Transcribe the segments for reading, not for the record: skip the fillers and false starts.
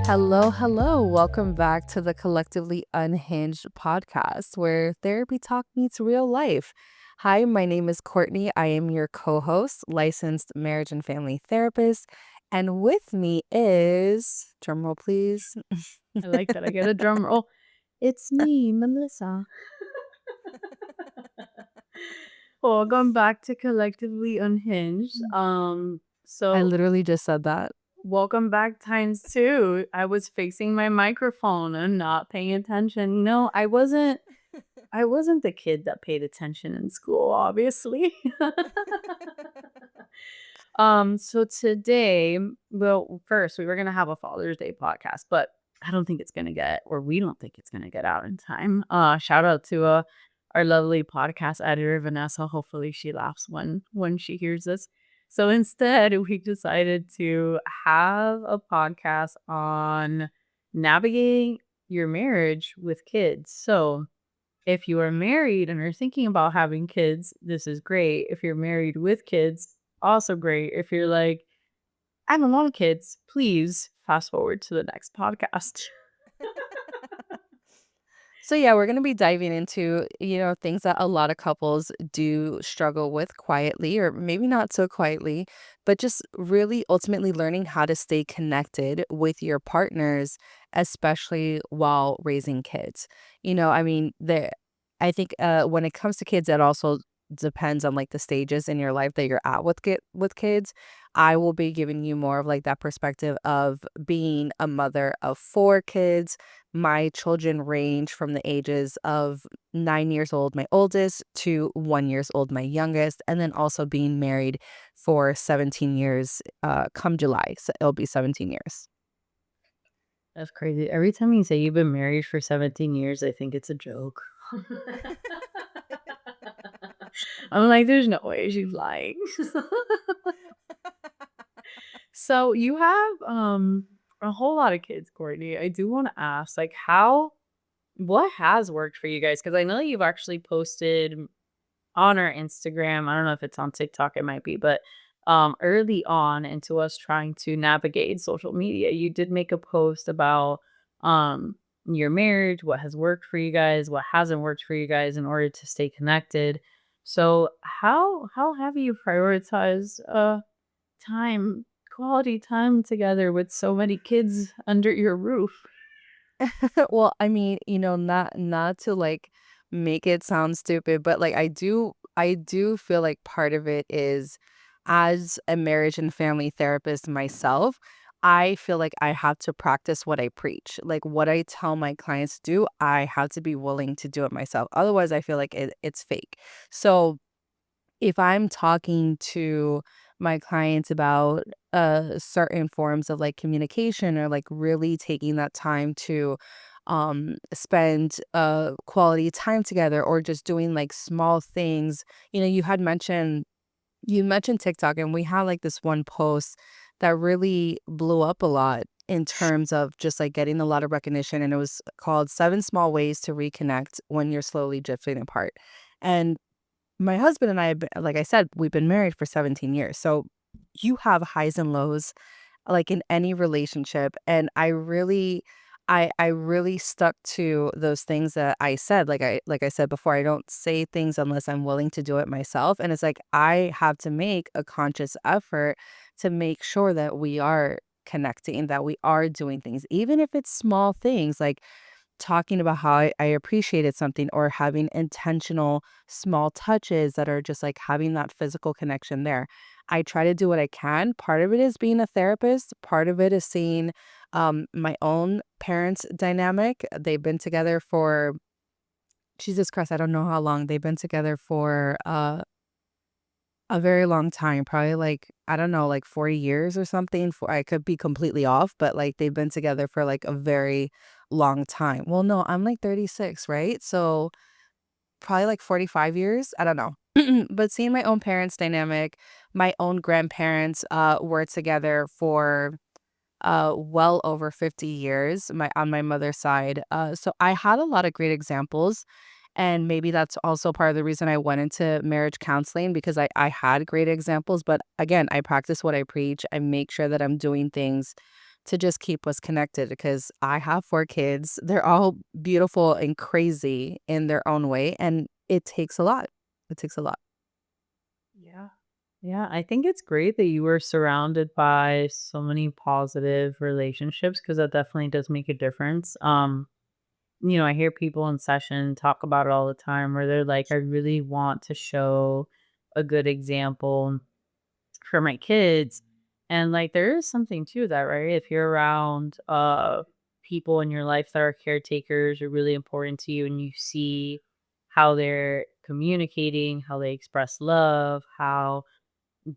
Hello, hello. Welcome back to the Collectively Unhinged podcast where therapy talk meets real life. Hi, my name is Courtney. I am your co host, licensed marriage and family therapist. And with me is, drumroll please. I like that. I get a drum roll. It's me, Melissa. Welcome back to Collectively Unhinged. I So literally just said that. welcome back times two. I was facing my microphone and not paying attention. No, I wasn't the kid that paid attention in school, obviously. So today, well, first we were gonna have a Father's Day podcast, but I don't think it's gonna get, or we don't think it's gonna get out in time. Shout out to our lovely podcast editor Vanessa. Hopefully she laughs when she hears this. So instead, we decided to have a podcast on navigating your marriage with kids. So if you are married and are thinking about having kids, this is great. If you're married with kids, also great. If you're like, I don't want kids, please fast forward to the next podcast. So yeah, we're going to be diving into, things that a lot of couples do struggle with quietly or maybe not so quietly, but just really ultimately learning how to stay connected with your partners, especially while raising kids. I mean, I think when it comes to kids, it also depends on like the stages in your life that you're at with kids. I will be giving you more of like that perspective of being a mother of four kids. My children range from the ages of 9 years old, my oldest, to 1 years old, my youngest, and then also being married for 17 years come July. So it'll be 17 years. That's crazy. Every time you say you've been married for 17 years, I think it's a joke. I'm like, there's no way she's lying. So you have a whole lot of kids, Courtney. I do want to ask, like, what has worked for you guys? Because I know you've actually posted on our Instagram. I don't know if it's on TikTok, it might be, but early on into us trying to navigate social media, you did make a post about your marriage, what has worked for you guys, what hasn't worked for you guys in order to stay connected. So how have you prioritized time, quality time together with so many kids under your roof? Well, I mean, not to like make it sound stupid, but like I do feel like part of it is as a marriage and family therapist myself, I feel like I have to practice what I preach. Like what I tell my clients to do, I have to be willing to do it myself. Otherwise, I feel like it's fake. So if I'm talking to my clients about certain forms of like communication or like really taking that time to spend quality time together or just doing like small things, you mentioned TikTok, and we had like this one post that really blew up a lot in terms of just like getting a lot of recognition, and it was called 7 Small Ways to Reconnect When You're Slowly Drifting Apart. And my husband and I have been, like I said, we've been married for 17 years. So you have highs and lows like in any relationship. And I really stuck to those things that I said. Like I said before, I don't say things unless I'm willing to do it myself. And it's like I have to make a conscious effort to make sure that we are connecting, that we are doing things, even if it's small things like talking about how I appreciated something or having intentional small touches that are just like having that physical connection there. I try to do what I can. Part of it is being a therapist, part of it is seeing my own parents' dynamic. They've been together for, Jesus Christ, I don't know how long. They've been together for a very long time, probably like, I don't know, like 40 years or something. For I could be completely off, but like they've been together for like a very long time. Well, no, I'm like 36, right? So probably like 45 years. I don't know. But seeing my own parents' dynamic, my own grandparents were together for well over 50 years, my on my mother's side. So I had a lot of great examples, And maybe that's also part of the reason I went into marriage counseling because I had great examples. But again, I practice what I preach. I make sure that I'm doing things to just keep us connected because I have 4 kids. They're all beautiful and crazy in their own way. And it takes a lot. It takes a lot. Yeah. Yeah, I think it's great that you were surrounded by so many positive relationships because that definitely does make a difference. I hear people in session talk about it all the time where they're like, I really want to show a good example for my kids. And like there is something to that, right? If you're around people in your life that are caretakers are really important to you and you see how they're communicating, how they express love, how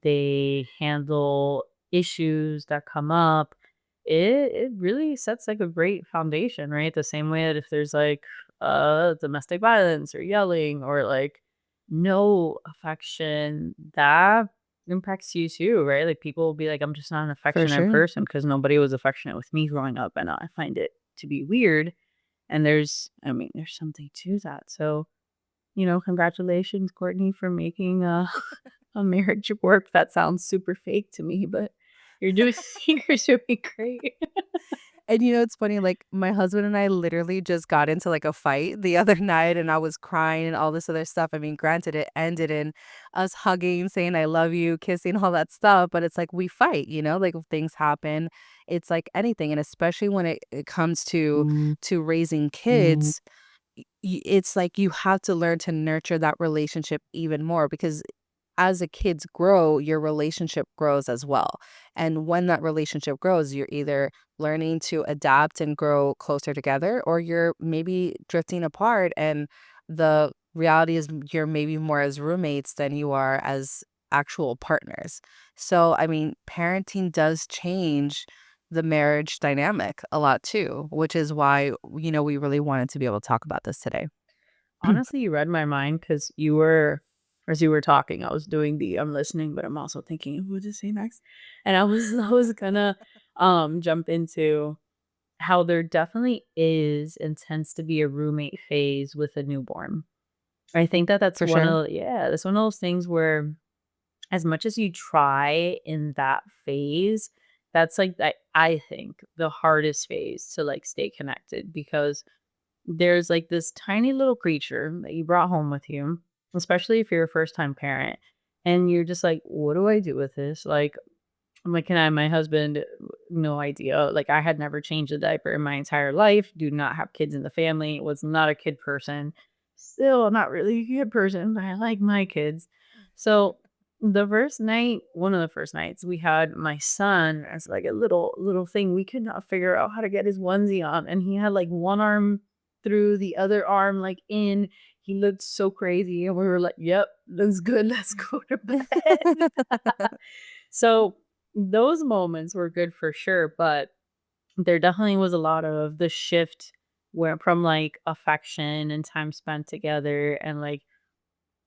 they handle issues that come up, it really sets like a great foundation, right? The same way that if there's like domestic violence or yelling or like no affection, that impacts you too, right? Like people will be like, I'm just not an For affectionate sure. person because nobody was affectionate with me growing up, and I find it to be weird. And there's something to that. So congratulations, Courtney, for making a marriage work. That sounds super fake to me, but you're doing you're doing great. And it's funny, like my husband and I literally just got into like a fight the other night and I was crying and all this other stuff. I mean, granted, it ended in us hugging, saying I love you, kissing, all that stuff. But it's like we fight, like if things happen. It's like anything. And especially when it comes Mm, to raising mm. kids, it's like you have to learn to nurture that relationship even more because as the kids grow, your relationship grows as well. And when that relationship grows, you're either learning to adapt and grow closer together, or you're maybe drifting apart. And the reality is, you're maybe more as roommates than you are as actual partners. So, I mean, parenting does change the marriage dynamic a lot too, which is why, we really wanted to be able to talk about this today. Honestly, you read my mind because as you were talking, I was doing I'm listening, but I'm also thinking, "What to say next?" And I was gonna jump into how there definitely is and tends to be a roommate phase with a newborn. I think that For sure. that's one of those things where as much as you try in that phase, that's like I think the hardest phase to like stay connected because there's like this tiny little creature that you brought home with you, especially if you're a first time parent, and you're just like, what do I do with this? Like I'm like, "Can I?" My husband, no idea. Like, I had never changed a diaper in my entire life, do not have kids in the family, was not a kid person. Still not really a kid person, but I like my kids. So, the first night one of the first nights, we had my son as, like, a little thing. We could not figure out how to get his onesie on, and he had, like, one arm through, the other arm, like, in. He looked so crazy, and we were like, "Yep, looks good. Let's go to bed." So those moments were good for sure, but there definitely was a lot of the shift where from like affection and time spent together and like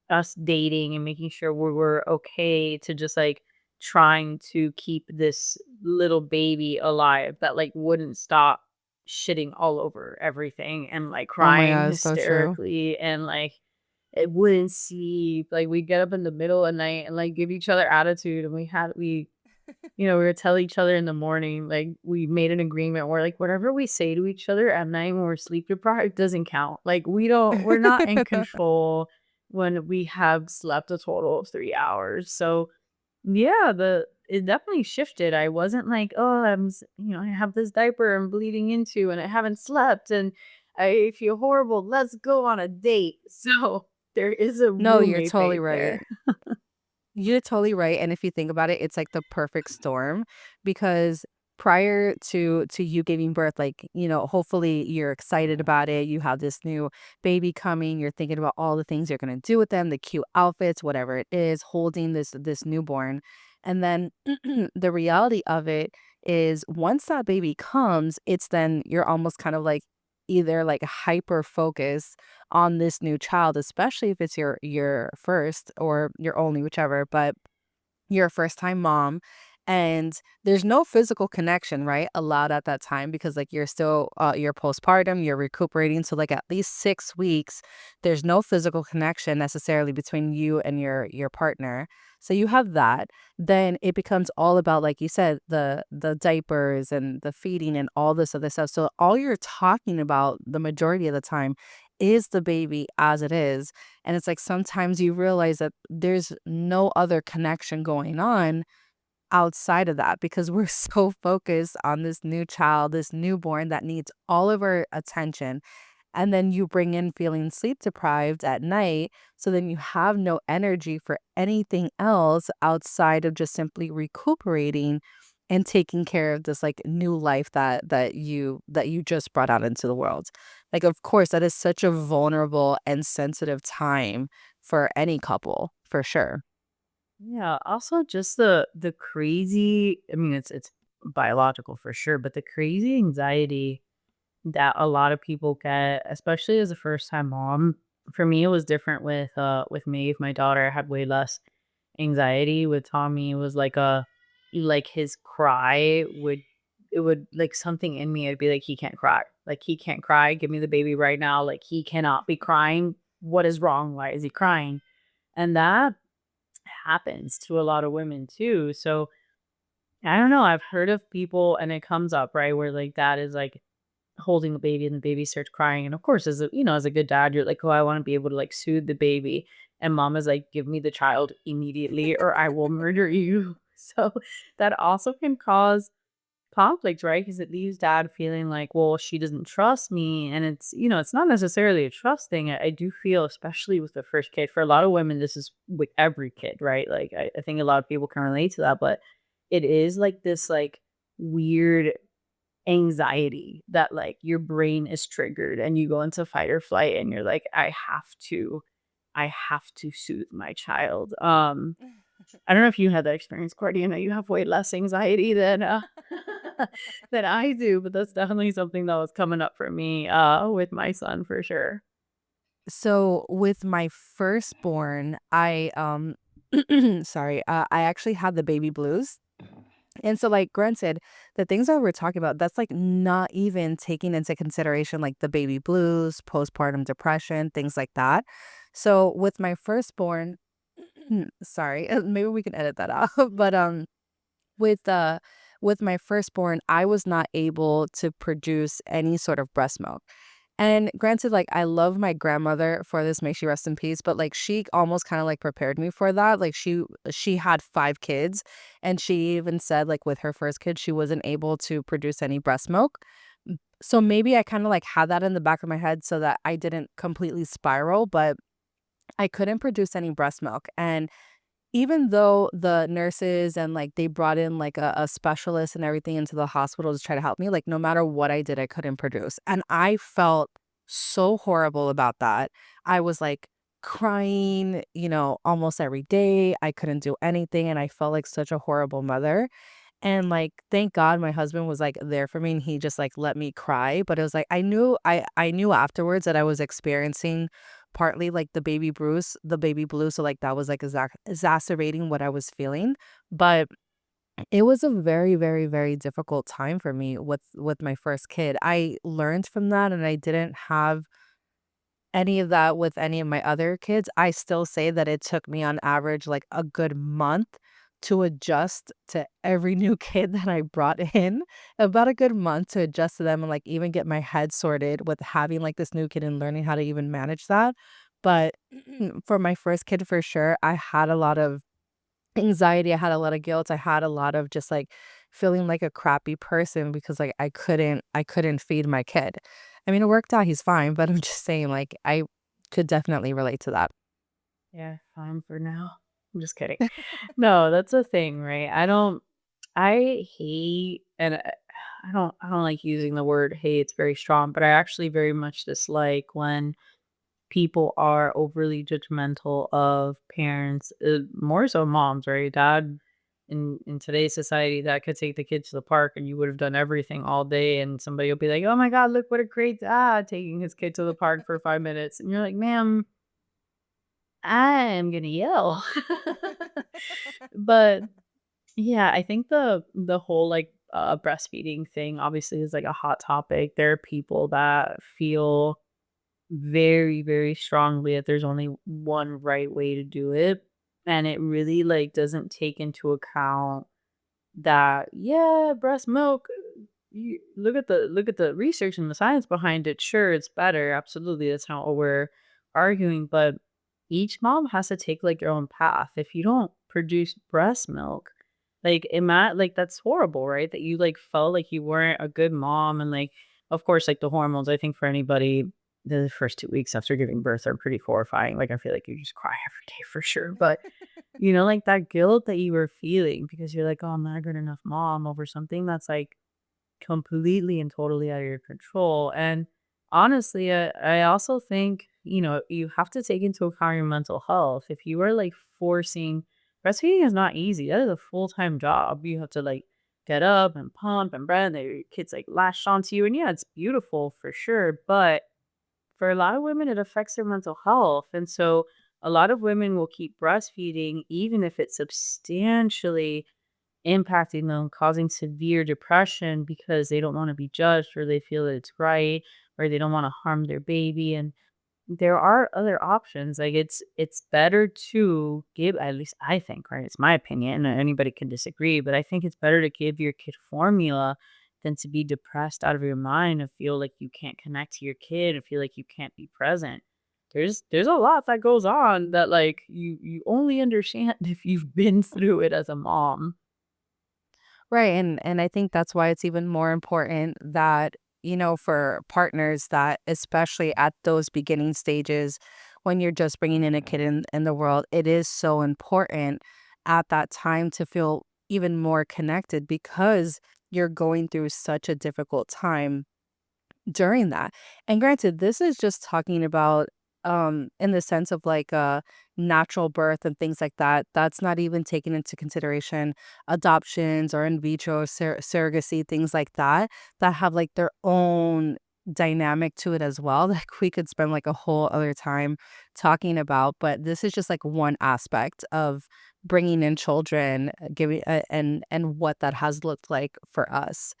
us dating and making sure we were okay to just like trying to keep this little baby alive that like wouldn't stop shitting all over everything and like Oh my crying god, it's so true. hysterically and like it wouldn't sleep. Like we'd get up in the middle of the night and like give each other attitude and we would tell each other in the morning, like, we made an agreement where, like, whatever we say to each other at night when we're sleep deprived doesn't count. Like, we're not in control when we have slept a total of 3 hours. So, yeah, it definitely shifted. I wasn't like, "Oh, I have this diaper I'm bleeding into and I haven't slept and I feel horrible. Let's go on a date." So, there is a No, you're roommate totally phase right. there. You're totally right, and if you think about it, it's like the perfect storm because prior to you giving birth, like, hopefully you're excited about it, you have this new baby coming, you're thinking about all the things you're gonna do with them, the cute outfits, whatever it is, holding this newborn, and then the reality of it is once that baby comes, it's then you're almost kind of like either like hyper focused on this new child, especially if it's your first or your only, whichever, but you're a first time mom And there's no physical connection, right, allowed at that time because, like, you're still, you're postpartum, you're recuperating, so, like, at least 6 weeks, there's no physical connection necessarily between you and your partner. So you have that. Then it becomes all about, like you said, the diapers and the feeding and all this other stuff. So all you're talking about the majority of the time is the baby as it is, and it's like sometimes you realize that there's no other connection going on outside of that because we're so focused on this new child, this newborn that needs all of our attention. And then you bring in feeling sleep deprived at night. So then you have no energy for anything else outside of just simply recuperating and taking care of this like new life that you just brought out into the world. Like of course that is such a vulnerable and sensitive time for any couple, for sure. Yeah, also just the crazy, I mean, it's biological for sure, but the crazy anxiety that a lot of people get, especially as a first-time mom. For me, it was different with Maeve, my daughter. I had way less anxiety. With Tommy, it was like his cry would it would like something in me, it'd be like, "He can't cry. Like, he can't cry. Give me the baby right now. Like, he cannot be crying. What is wrong? Why is he crying?" And that happens to a lot of women too. So I don't know. I've heard of people, and it comes up, right? Where like dad is like holding the baby and the baby starts crying. And of course, as a as a good dad, you're like, oh, I want to be able to like soothe the baby. And mom is like, give me the child immediately or I will murder you. So that also can cause conflict, right? Because it leaves dad feeling like, well, she doesn't trust me. And it's not necessarily a trust thing. I do feel, especially with the first kid, for a lot of women, this is with every kid, right? Like, I think a lot of people can relate to that, but it is like this, like, weird anxiety that, like, your brain is triggered and you go into fight or flight and you're like, I have to soothe my child. I don't know if you had that experience, Courtney. I know you have way less anxiety than than I do, but that's definitely something that was coming up for me with my son for sure. So with my firstborn, I sorry, I actually had the baby blues. And so like granted, the things that we're talking about, that's like not even taking into consideration like the baby blues, postpartum depression, things like that. So with my firstborn, sorry, maybe we can edit that out. But with uh with my firstborn, I was not able to produce any sort of breast milk. And granted, like, I love my grandmother for this, may she rest in peace, but, like, she almost kinda, like, prepared me for that, like, she had 5 kids, and she even said, like, with her first kid, she wasn't able to produce any breast milk. So maybe I kinda, like, had that in the back of my head so that I didn't completely spiral, but I couldn't produce any breast milk, and even though the nurses and, like, they brought in, like, a specialist and everything into the hospital to try to help me, like, no matter what I did, I couldn't produce, and I felt so horrible about that. I was, like, crying, almost every day. I couldn't do anything, and I felt like such a horrible mother. And, like, thank God my husband was, like, there for me, and he just, like, let me cry, but it was, like, I knew afterwards that I was experiencing partly, like, the baby blues, so, like, that was, like, exacerbating what I was feeling, but it was a very, very, very difficult time for me with my first kid. I learned from that, and I didn't have any of that with any of my other kids. I still say that it took me on average like a good month to adjust to every new kid that I brought in. About a good month to adjust to them and like even get my head sorted with having like this new kid and learning how to even manage that. But for my first kid for sure, I had a lot of anxiety, I had a lot of guilt, I had a lot of just, like, feeling like a crappy person because, like, I couldn't feed my kid. I mean, it worked out, he's fine, but I'm just saying, like, I could definitely relate to that. Yeah, fine for now. I'm just kidding. No, that's a thing, right? I hate, and I don't like using the word hate, it's very strong, but I actually very much dislike when people are overly judgmental of parents, more so moms, right? Dad, in today's society, that could take the kids to the park and you would have done everything all day, and somebody will be like, "Oh my god, look what a great dad taking his kid to the park for 5 minutes," and you're like, "Ma'am, I am gonna yell." But Yeah, I think the whole, like, breastfeeding thing obviously is, like, a hot topic. There are people that feel very, very strongly that there's only one right way to do it, and it really, like, doesn't take into account that, yeah, breast milk, you look at the research and the science behind it. Sure, it's better. Absolutely, that's not what we're arguing. But each mom has to take like your own path. If you don't produce breast milk, like like that's horrible, right? That you like felt like you weren't a good mom, and like of course, like the hormones. I think for anybody, the first 2 weeks after giving birth are pretty horrifying. Like I feel like you just cry every day for sure, but like that guilt that you were feeling because you're like, "Oh, I'm not a good enough mom," over something that's, like, completely and totally out of your control, and honestly, I also think, you have to take into account your mental health. If you are, like, forcing breastfeeding is not easy, that is a full-time job. You have to, like, get up and pump and breast, and your kid's, like, latched onto you, and yeah, it's beautiful for sure, but for a lot of women, it affects their mental health. And so a lot of women will keep breastfeeding even if it's substantially impacting them, causing severe depression because they don't want to be judged or they feel that it's right or they don't want to harm their baby. And there are other options, like, it's better to give, at least I think, right? It's my opinion, and anybody can disagree, but I think it's better to give your kid formula than to be depressed out of your mind and feel like you can't connect to your kid and feel like you can't be present. There's a lot that goes on that, like, you only understand if you've been through it as a mom. Right, and I think that's why it's even more important that, for partners that especially at those beginning stages when you're just bringing in a kid in the world, it is so important at that time to feel even more connected because you're going through such a difficult time during that. And granted, this is just talking about in the sense of like natural birth and things like that. That's not even taking into consideration adoptions or in vitro surrogacy, things like that, that have like their own dynamic to it as well. Like we could spend like a whole other time talking about, but this is just like one aspect of bringing in children, giving and what that has looked like for us.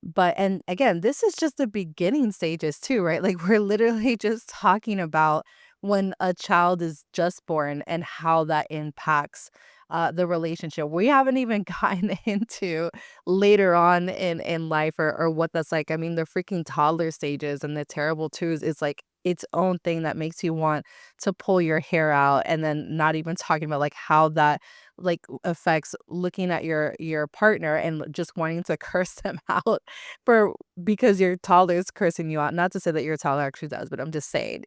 But and again, this is just the beginning stages too, right? Like we're literally just talking about when a child is just born and how that impacts the relationship. We haven't even gotten into later on in life or what that's like. I mean, the freaking toddler stages and the terrible twos is like its own thing that makes you want to pull your hair out, and then not even talking about like how that like affects looking at your partner and just wanting to curse them out for because your toddler is cursing you out. Not to say that your toddler actually does, but I'm just saying,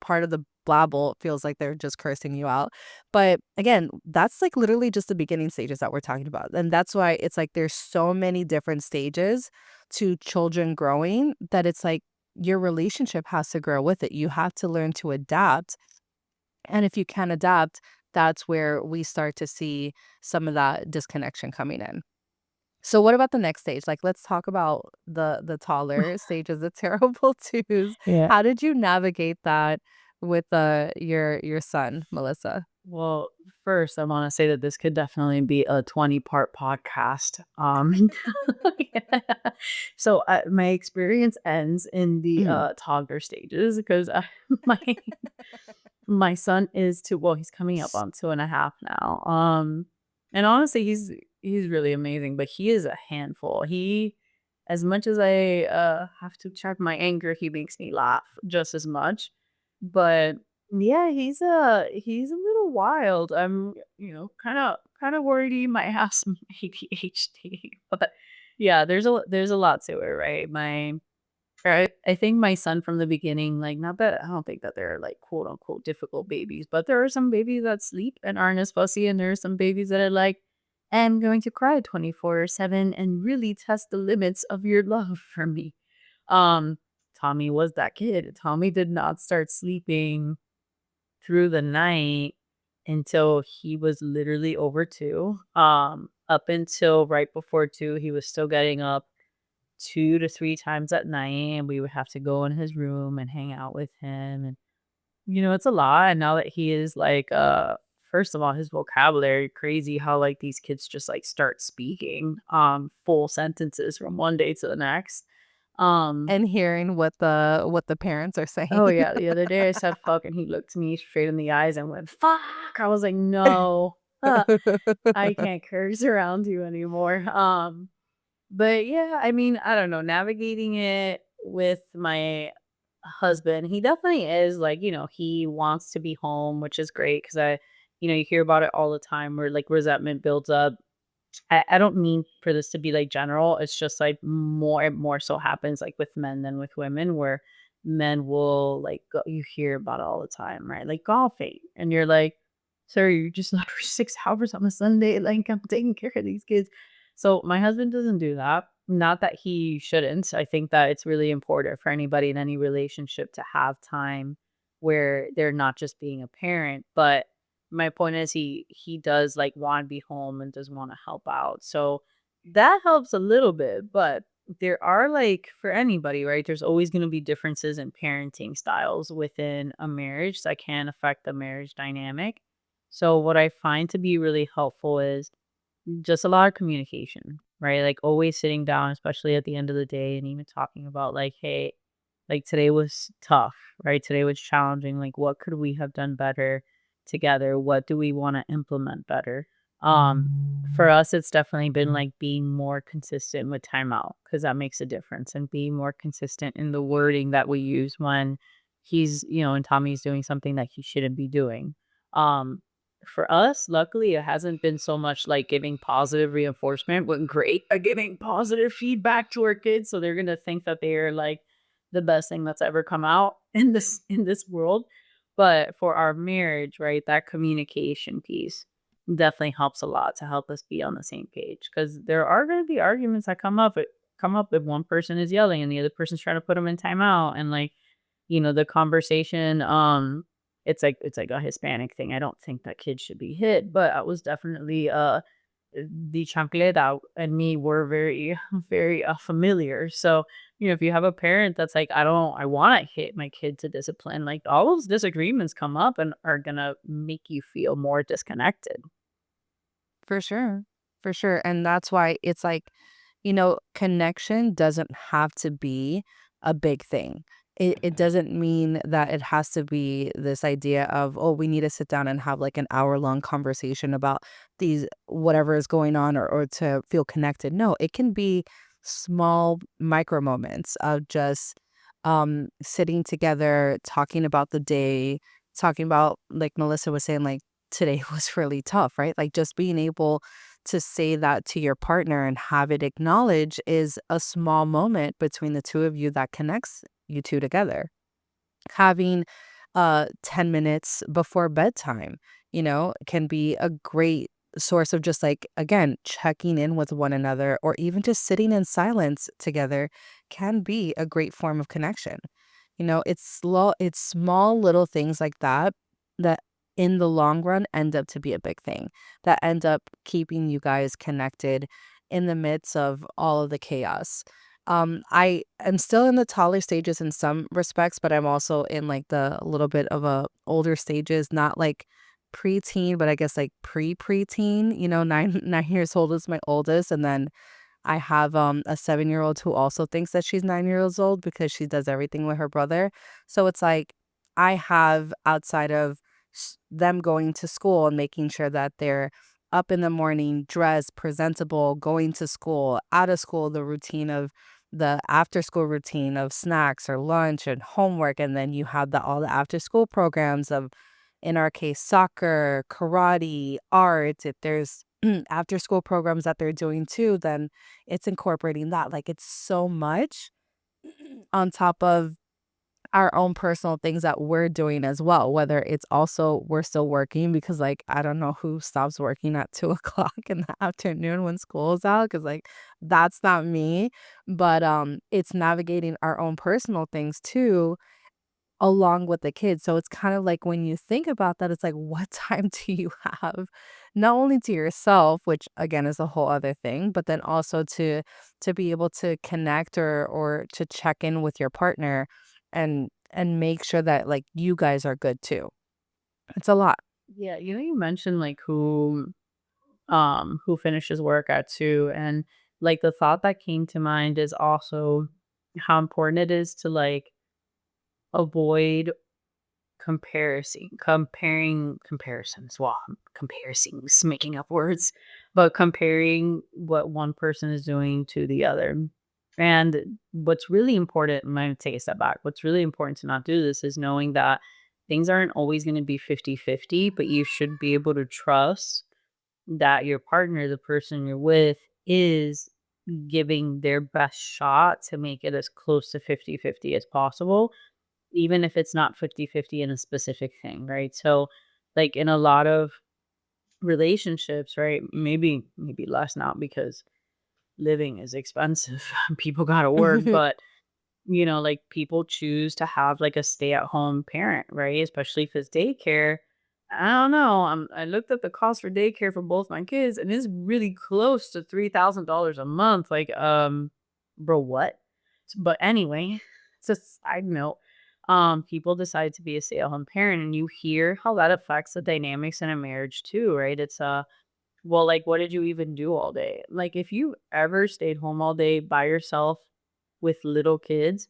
part of the blabble feels like they're just cursing you out. But again, that's like literally just the beginning stages that we're talking about. And that's why it's like there's so many different stages to children growing that it's like your relationship has to grow with it. You have to learn to adapt. And if you can adapt, that's where we start to see some of that disconnection coming in. So what about the next stage? Like, let's talk about the taller stages, the terrible twos. Yeah. How did you navigate that with, your son, Melissa? Well, first, I wanna say that this could definitely be a 20-part podcast. Yeah. So, my experience ends in the, Mhm. toddler stages because, my my son is 2, well, he's coming up on 2.5 now, and honestly, he's really amazing, but he is a handful. He As much as I, have to check my anger, he makes me laugh just as much, but yeah, he's a little wild. I'm, kinda worried he might have some ADHD, but yeah, there's a lot to it, right? I think my son from the beginning, like, not that I don't think that they're like quote unquote difficult babies, but there are some babies that sleep and aren't as fussy, and there are some babies that are like, I'm going to cry 24/7 and really test the limits of your love for me. Um, Tommy was that kid. Tommy did not start sleeping through the night until he was literally over 2. Up until right before 2, he was still getting up 2 to 3 times at night, and we would have to go in his room and hang out with him, and, it's a lot, and now that he is, like, first of all, his vocabulary crazy how like these kids just like start speaking full sentences from one day to the next. Um And hearing what the parents are saying. oh yeah, the other day I said fuck and he looked me straight in the eyes and went fuck. I was like, "No. I can't curse around you anymore." But yeah, I mean, I don't know, navigating it with my husband, he definitely is like, he wants to be home, which is great because you hear about it all the time where like resentment builds up. I don't mean for this to be like general. It's just like more so happens like with men than with women, where men will like you hear about it all the time, right? Like golfing, and you're like, "Sir, you just left for 6 hours on a Sunday. Like I'm taking care of these kids." So my husband doesn't do that. Not that he shouldn't. I think that it's really important for anybody in any relationship to have time where they're not just being a parent, but my point is he does, like, wanna be home and does wanna help out, so that helps a little bit, but there are, like for anybody, right, there's always gonna be differences in parenting styles within a marriage that can affect the marriage dynamic. So what I find to be really helpful is just a lot of communication, right? Like always sitting down, especially at the end of the day, and even talking about like, hey, like today was tough, right? Today was challenging. Like, what could we have done better together? What do we want to implement better? For us, it's definitely been like being more consistent with timeout because that makes a difference and being more consistent in the wording that we use when and Tommy's doing something that he shouldn't be doing. Um, for us, luckily, it hasn't been so much like giving positive reinforcement. We're great at giving positive feedback to our kids, so they're gonna think that they are like the best thing that's ever come out in this world. But for our marriage, right, that communication piece definitely helps a lot to help us be on the same page because there are going to be arguments that come up if one person is yelling and the other person's trying to put them in timeout and like the conversation it's like a Hispanic thing. I don't think that kids should be hit, but I was definitely the chancleta and me were very very familiar. So if you have a parent that's like, I want to hit my kid to discipline, like all those disagreements come up and are gonna make you feel more disconnected. For sure. For sure. And that's why it's like, connection doesn't have to be a big thing. It doesn't mean that it has to be this idea of, oh, we need to sit down and have like an hour-long conversation about these whatever is going on or to feel connected. No, it can be small micro moments of just sitting together, talking about the day, talking about like Melissa was saying, like today was really tough, right? Like just being able to say that to your partner and have it acknowledged is a small moment between the two of you that connects you two together. Having 10 minutes before bedtime, can be a great source of just like again checking in with one another or even just sitting in silence together can be a great form of connection. It's small little things like that that in the long run end up to be a big thing that end up keeping you guys connected in the midst of all of the chaos. I am still in the toddler stages in some respects, but I'm also in like the little bit of a older stages, not like preteen, but I guess like pre-preteen, 9 9 years old is my oldest. And then I have, a 7-year-old who also thinks that she's 9 years old because she does everything with her brother. So it's like I have outside of them going to school and making sure that they're up in the morning, dressed, presentable, going to school, out of school, the routine of the after school routine of snacks or lunch and homework. And then you have all the after school programs of, in our case, soccer, karate, art. If there's after school programs that they're doing too, then it's incorporating that. Like it's so much on top of our own personal things that we're doing as well, whether it's also we're still working because like I don't know who stops working at 2 o'clock in the afternoon when school is out because like that's not me. But it's navigating our own personal things too along with the kids. So it's kind of like when you think about that, it's like, what time do you have? Not only to yourself, which again is a whole other thing, but then also to be able to connect or to check in with your partner and make sure that like you guys are good too. It's a lot. Yeah, you mentioned like who finishes work at 2, and like the thought that came to mind is also how important it is to like avoid comparisons. Well, comparisons, making up words, but comparing what one person is doing to the other. And what's really important, I'm going to take a step back. What's really important to not do this is knowing that things aren't always going to be 50-50, but you should be able to trust that your partner, the person you're with, is giving their best shot to make it as close to 50-50 as possible, even if it's not 50-50 in a specific thing, right? So, like in a lot of relationships, right? Maybe less now because living is expensive. People got to work, but like people choose to have like a stay-at-home parent, right? Especially if it's daycare. I don't know. I looked up the cost for daycare for both my kids, and it's really close to $3,000 a month. Like, bro, what? But anyway, it's a side note. People decide to be a stay-at-home parent, and you hear how that affects the dynamics in a marriage too, right? It's well, like, what did you even do all day? Like, if you ever stayed home all day by yourself with little kids,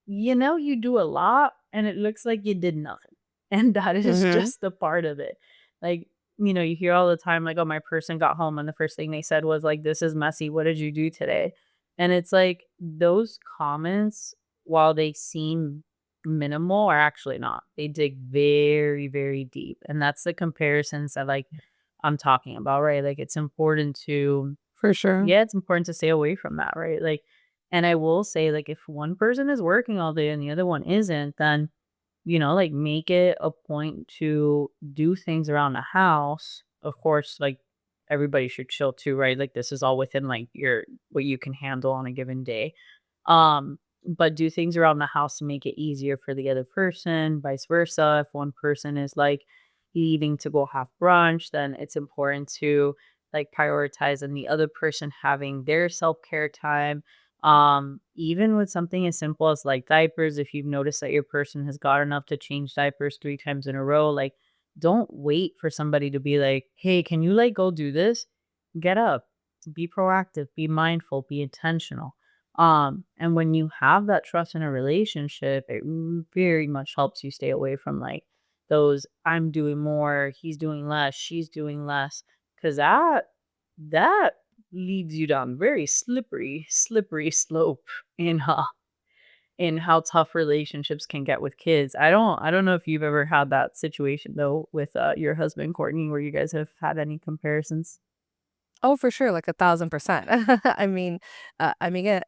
you do a lot and it looks like you did nothing. And that is Mhm. just a part of it. Like, you hear all the time, like, oh, my person got home and the first thing they said was, like, this is messy. What did you do today? And it's like those comments, while they seem minimal, are actually not. They dig very, very deep. And that's the comparisons that, like, I'm talking about, right? Like, it's important to For sure. yeah, it's important to stay away from that, right? Like, and I will say, like, if one person is working all day and the other one isn't, then, like, make it a point to do things around the house. Of course, like, everybody should chill too, right? Like, this is all within like what you can handle on a given day. But do things around the house to make it easier for the other person, vice versa. If one person is like leaving to go have brunch, then it's important to like prioritize and the other person having their self-care time. Even with something as simple as like diapers, if you've noticed that your person has got enough to change diapers 3 times in a row, like don't wait for somebody to be like, hey, can you like go do this? Get up, be proactive, be mindful, be intentional. And when you have that trust in a relationship, it very much helps you stay away from like those I'm doing more, he's doing less, she's doing less. Cause that leads you down very slippery slope in how tough relationships can get with kids. I don't know if you've ever had that situation though with your husband Courtney where you guys have had any comparisons. Oh, for sure, like 1,000%.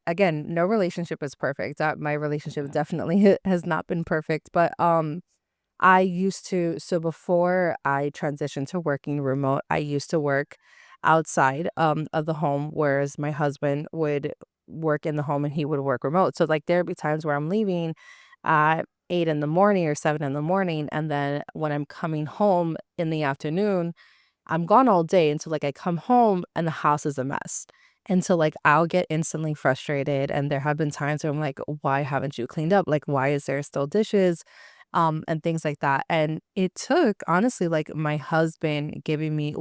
Again, no relationship is perfect. My relationship Yeah. definitely has not been perfect, but I used to so before I transitioned to working remote, I used to work outside of the home, whereas my husband would work in the home and he would work remote. So like there'd be times where I'm leaving at 8 in the morning or 7 in the morning, and then when I'm coming home in the afternoon, I'm gone all day until, like, I come home and the house is a mess. And so, like, I'll get instantly frustrated, and there have been times where I'm like, "Why haven't you cleaned up? Like, why is there still dishes?" And things like that. And it took, honestly, like, my husband giving me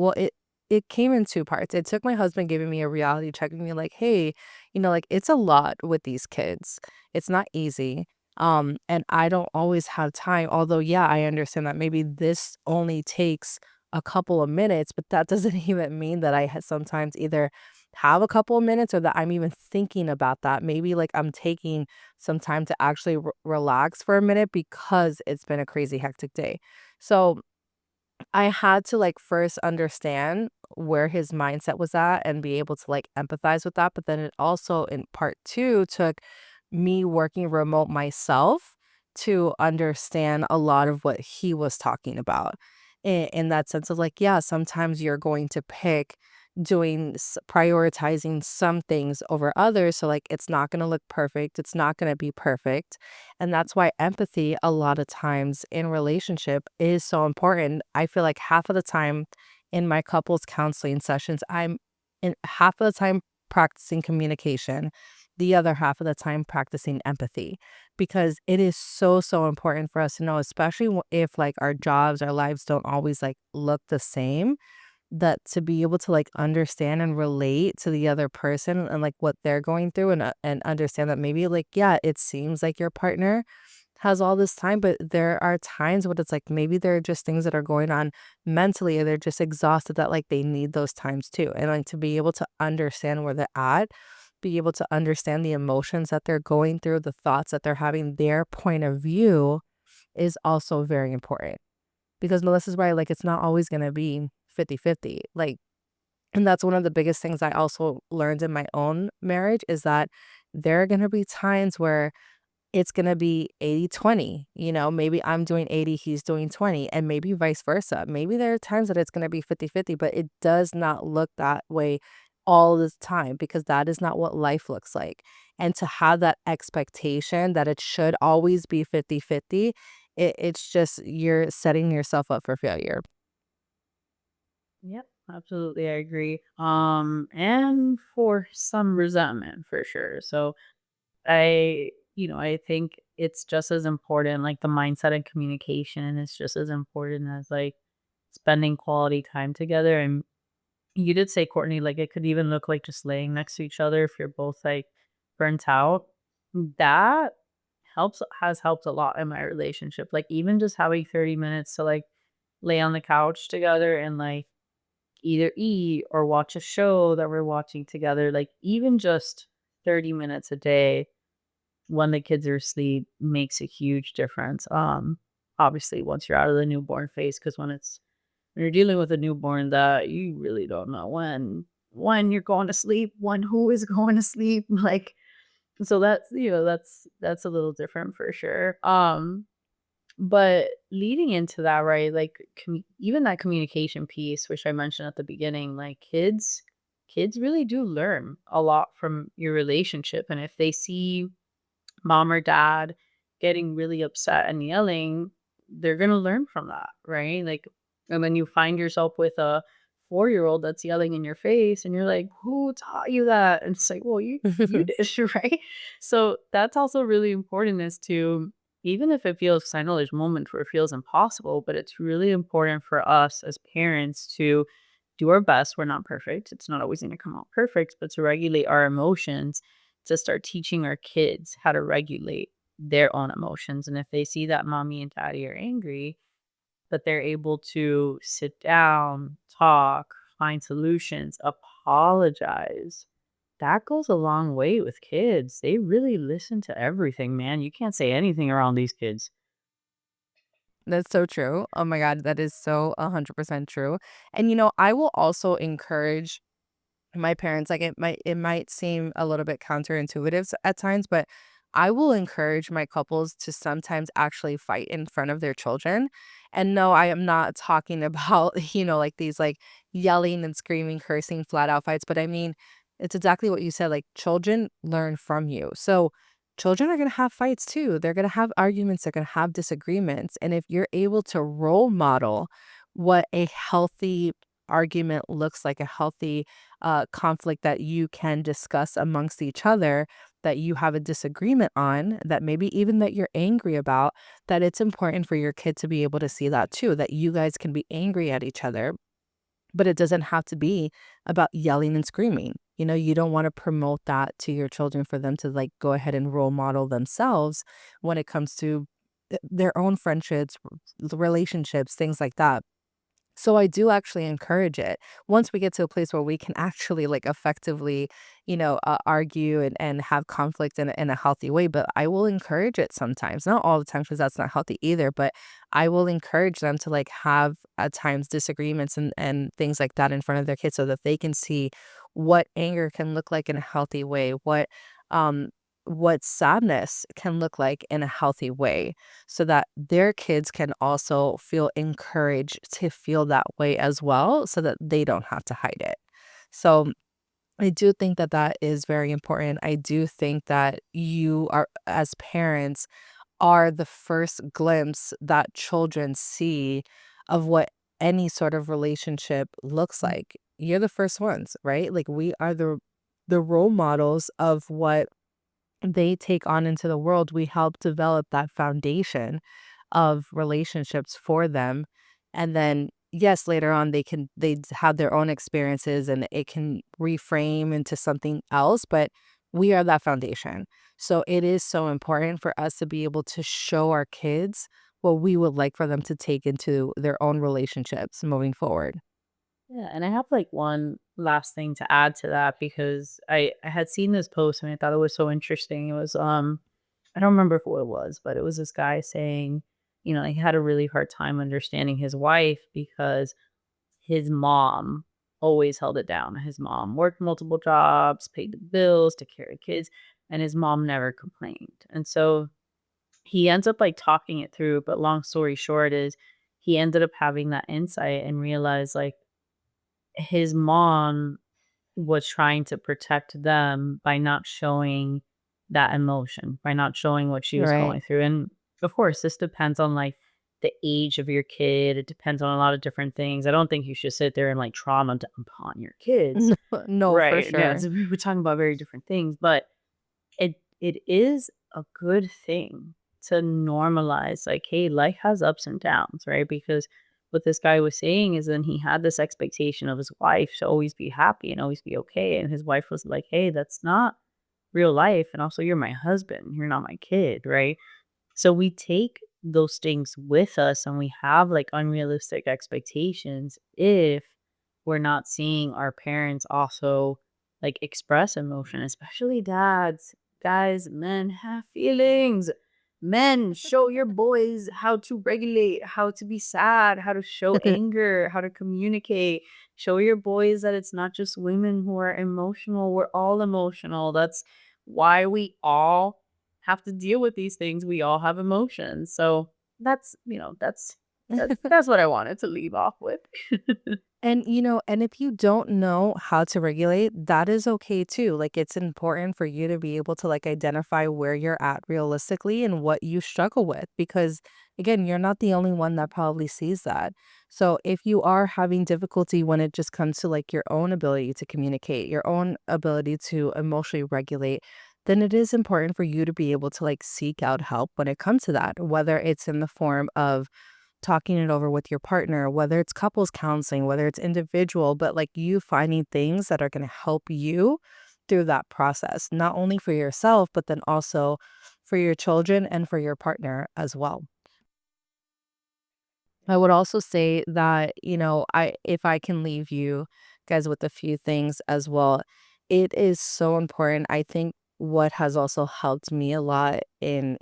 it came in 2 parts. It took my husband giving me a reality check and being like, "Hey, like, it's a lot with these kids. It's not easy." And I don't always have time. Although, yeah, I understand that maybe this only takes a couple of minutes, but that doesn't even mean that I sometimes either have a couple of minutes or that I'm even thinking about that. Maybe like I'm taking some time to actually relax for a minute because it's been a crazy hectic day. So I had to, like, first understand where his mindset was at and be able to, like, empathize with that, but then it also, in part 2, took me working remote myself to understand a lot of what he was talking about, in that sense of, like, yeah, sometimes you're going to pick doing prioritizing some things over others, so, like, it's not gonna look perfect, it's not gonna be perfect, and that's why empathy a lot of times in relationship is so important. I feel like half of the time in my couples counseling sessions, I'm in half of the time practicing communication. the other half of the time practicing empathy, because it is so, so important for us to know, especially if like our jobs, our lives don't always like look the same, that to be able to like understand and relate to the other person and like what they're going through, and understand that maybe like, yeah, it seems like your partner has all this time, but there are times when it's like maybe there are just things that are going on mentally, or they're just exhausted that like they need those times too. And like to be able to understand where they're at, be able to understand the emotions that they're going through, the thoughts that they're having, their point of view is also very important. Because Melissa's right, like it's not always gonna be 50-50. Like, and that's one of the biggest things I also learned in my own marriage, is that there are gonna be times where it's gonna be 80-20. Maybe I'm doing 80, he's doing 20, and maybe vice versa. Maybe there are times that it's gonna be 50-50, but it does not look that way all the time, because that is not what life looks like. And to have that expectation that it should always be 50-50, it's just you're setting yourself up for failure. Yep, absolutely, I agree. And for some resentment for sure. So I think it's just as important, like the mindset and communication is just as important as like spending quality time together. And you did say, Courtney, like it could even look like just laying next to each other if you're both like burnt out. That has helped a lot in my relationship. Like even just having 30 minutes to like lay on the couch together and like either eat or watch a show that we're watching together, like even just 30 minutes a day when the kids are asleep makes a huge difference. Obviously once you're out of the newborn phase, because when you're dealing with a newborn that you really don't know when you're going to sleep, when who is going to sleep, like so that's a little different for sure. But leading into that, right, like even that communication piece, which I mentioned at the beginning, like kids really do learn a lot from your relationship. And if they see mom or dad getting really upset and yelling, they're gonna learn from that, right? Like, and then you find yourself with a 4-year-old that's yelling in your face, and you're like, "Who taught you that?" And it's like, "Well, you did, right?" So that's also really important, is to even if it feels, 'cause I know there's moments where it feels impossible, but it's really important for us as parents to do our best. We're not perfect. It's not always going to come out perfect, but to regulate our emotions, to start teaching our kids how to regulate their own emotions. And if they see that mommy and daddy are angry, that they're able to sit down, talk, find solutions, apologize. That goes a long way with kids. They really listen to everything, man. You can't say anything around these kids. That's so true. Oh my god, that is so 100% true. And I will also encourage my parents, like, it might seem a little bit counterintuitive at times, but I will encourage my couples to sometimes actually fight in front of their children. And no, I am not talking about, like these like yelling and screaming, cursing, flat out fights, but I mean, it's exactly what you said. Like, children learn from you. So children are going to have fights too. They're going to have arguments, they're going to have disagreements. And if you're able to role model what a healthy argument looks like, a healthy conflict that you can discuss amongst each other, that you have a disagreement on, that maybe even that you're angry about, that it's important for your kid to be able to see that too, that you guys can be angry at each other, but it doesn't have to be about yelling and screaming. You don't want to promote that to your children, for them to like go ahead and role model themselves when it comes to their own friendships, relationships, things like that. So I do actually encourage it. Once we get to a place where we can actually like effectively, argue and have conflict in a healthy way. But I will encourage it sometimes, not all the time, because that's not healthy either. But I will encourage them to like have at times disagreements and things like that in front of their kids, so that they can see what anger can look like in a healthy way, um what sadness can look like in a healthy way, so that their kids can also feel encouraged to feel that way as well, so that they don't have to hide it. So I do think that that is very important. I do think that you are, as parents, are the first glimpse that children see of what any sort of relationship looks like. You're the first ones, right? Like, we are the role models of what they take on into the world, we help develop that foundation of relationships for them. And then, yes, later on they have their own experiences and it can reframe into something else, but we are that foundation. So it is so important for us to be able to show our kids what we would like for them to take into their own relationships moving forward. Yeah, and I have like one last thing to add to that because I had seen this post and I thought it was so interesting. It was I don't remember who it was, but it was this guy saying, he had a really hard time understanding his wife because his mom always held it down. His mom worked multiple jobs, paid the bills, took care of kids, and his mom never complained. And so he ends up like talking it through, but long story short is he ended up having that insight and realized like his mom was trying to protect them by not showing that emotion, by not showing what she was Right. going through. And of course, this depends on like the age of your kid. It depends on a lot of different things. I don't think you should sit there and like trauma dump on your kids. No, for Right. Yeah. sure. So we were talking about very different things, but it is a good thing to normalize, like, hey, life has ups and downs, right? Because what this guy was saying is then he had this expectation of his wife to always be happy and always be okay. And his wife was like, hey, that's not real life. And also, you're my husband. You're not my kid, right? So we take those things with us and we have like unrealistic expectations if we're not seeing our parents also like express emotion, especially dads. Guys, men have feelings. Men, show your boys how to regulate, how to be sad, how to show anger, how to communicate. Show your boys that it's not just women who are emotional. We're all emotional. That's why we all have to deal with these things. We all have emotions. So that's what I wanted to leave off with. And if you don't know how to regulate, that is okay too. Like it's important for you to be able to like identify where you're at realistically and what you struggle with because again, you're not the only one that probably sees that. So if you are having difficulty when it just comes to like your own ability to communicate, your own ability to emotionally regulate, then it is important for you to be able to like seek out help when it comes to that, whether it's in the form of talking it over with your partner, whether it's couples counseling, whether it's individual, but like you finding things that are going to help you through that process, not only for yourself, but then also for your children and for your partner as well. I would also say that, I if I can leave you guys with a few things as well, it is so important. I think what has also helped me a lot in,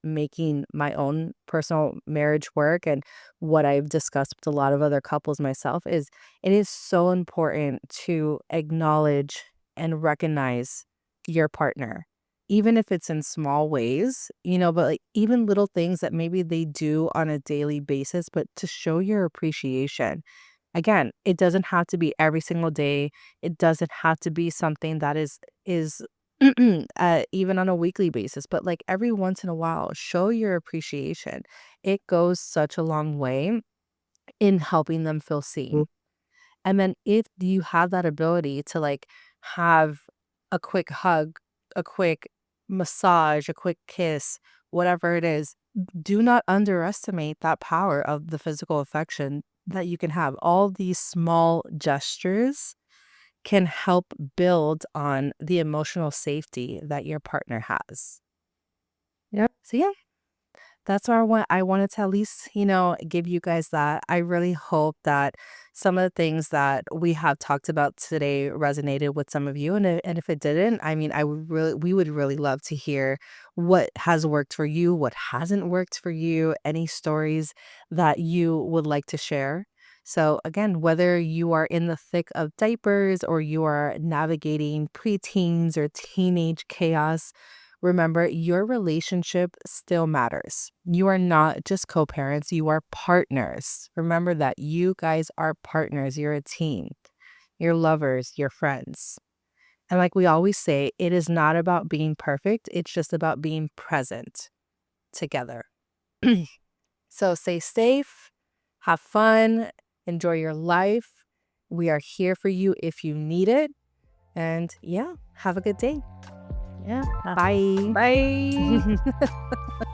making my own personal marriage work and what I've discussed with a lot of other couples myself is it is so important to acknowledge and recognize your partner. Even if it's in small ways, but like even little things that maybe they do on a daily basis, but to show your appreciation. Again, it doesn't have to be every single day. It doesn't have to be something that is even on a weekly basis, but like every once in a while, show your appreciation. It goes such a long way in helping them feel seen. And then if you have that ability to like have a quick hug, a quick massage, a quick kiss, whatever it is, do not underestimate that power of the physical affection that you can have. All these small gestures can help build on the emotional safety that your partner has. Yep. So yeah, that's where I wanted to at least, give you guys that. I really hope that some of the things that we have talked about today resonated with some of you. And if it didn't, I mean, we would really love to hear what has worked for you, what hasn't worked for you, any stories that you would like to share. So again, whether you are in the thick of diapers or you are navigating preteens or teenage chaos, remember, your relationship still matters. You are not just co parents, you are partners. Remember that you guys are partners. You're a team, you're lovers, you're friends. And like we always say, it is not about being perfect, it's just about being present together. So stay safe, have fun, enjoy your life. We are here for you if you need it. And yeah, have a good day. Yeah. Bye. Bye.